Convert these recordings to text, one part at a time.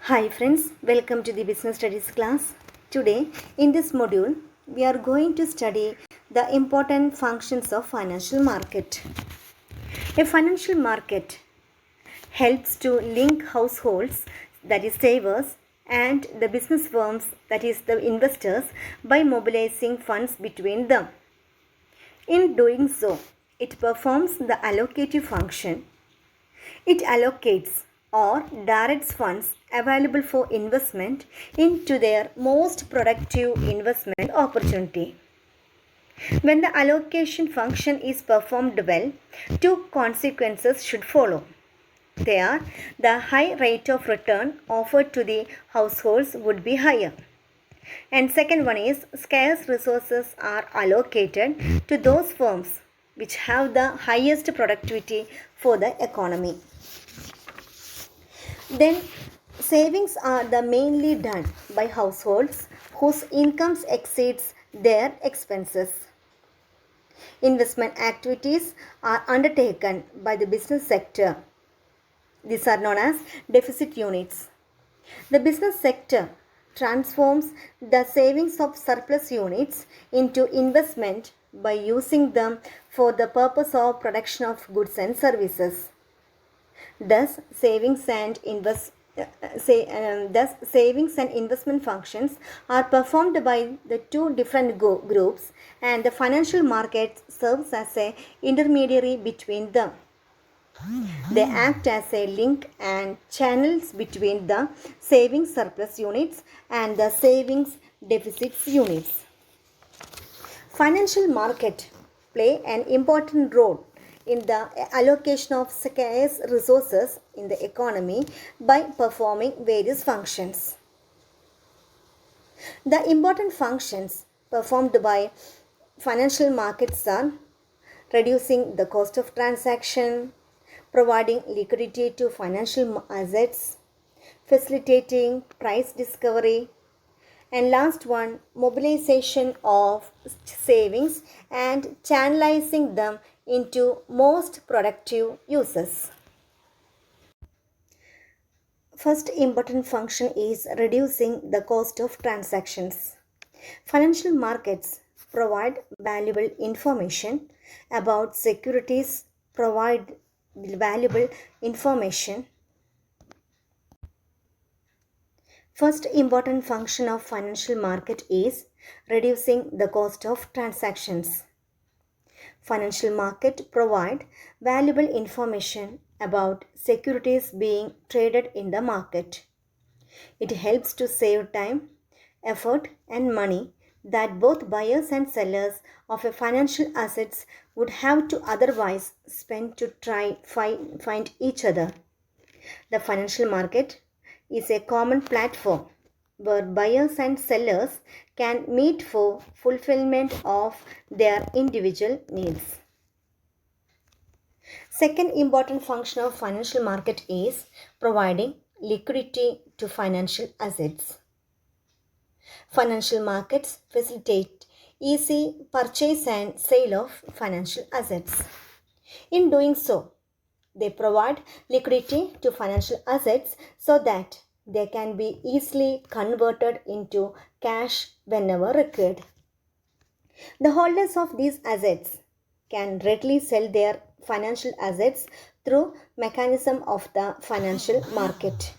Hi friends, welcome to the Business Studies class. Today, in this module, we are going to study the important functions of financial market. A financial market helps to link households, that is savers, and the business firms, that is the investors, by mobilizing funds between them. In doing so, it performs the allocative function. It allocates or directs funds available for investment into their most productive investment opportunity. When the allocation function is performed well, two consequences should follow. They are the high rate of return offered to the households would be higher. And second one is scarce resources are allocated to those firms which have the highest productivity for the economy. Then savings are the mainly done by households whose incomes exceeds their expenses. Investment activities are undertaken by the business sector. These are known as deficit units. The business sector transforms the savings of surplus units into investment by using them for the purpose of production of goods and services. Thus, savings and investment functions are performed by the two different groups, and the financial market serves as a intermediary between them. They act as a link and channels between the savings surplus units and the savings deficits units. Financial market play an important role in the allocation of scarce resources in the economy by performing various functions. The important functions performed by financial markets are reducing the cost of transaction, providing liquidity to financial assets, facilitating price discovery, and last one, mobilization of savings and channelizing them into most productive uses. First important function is reducing the cost of transactions. Financial markets provide valuable information about securities, provide valuable information. First important function of financial market is reducing the cost of transactions. Financial market provide valuable information about securities being traded in the market. It helps to save time, effort and money that both buyers and sellers of a financial assets would have to otherwise spend to try find each other. The financial market is a common platform where buyers and sellers can meet for fulfillment of their individual needs. Second important function of financial market is providing liquidity to financial assets. Financial markets facilitate easy purchase and sale of financial assets. In doing so, they provide liquidity to financial assets so that they can be easily converted into cash whenever required. The holders of these assets can readily sell their financial assets through mechanism of the financial market.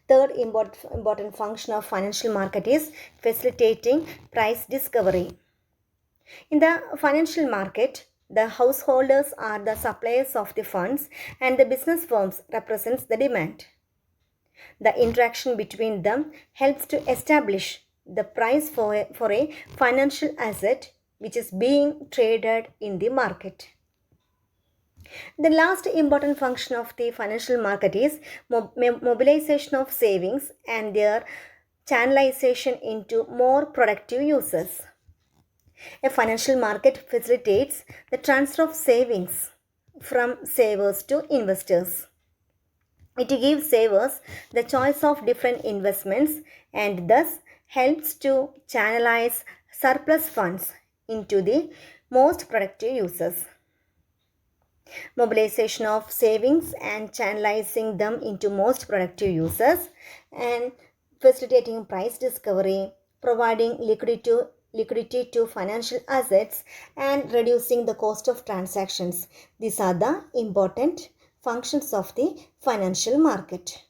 Third important function of financial market is facilitating price discovery. In the financial market, the householders are the suppliers of the funds and the business firms represents the demand. The interaction between them helps to establish the price for a financial asset which is being traded in the market. The last important function of the financial market is mobilization of savings and their channelization into more productive uses. A financial market facilitates the transfer of savings from savers to investors. It gives savers the choice of different investments and thus helps to channelize surplus funds into the most productive uses. mobilization of savings and channelizing them into most productive uses, and facilitating price discovery, providing liquidity to financial assets, and reducing the cost of transactions. These are the important functions of the financial market.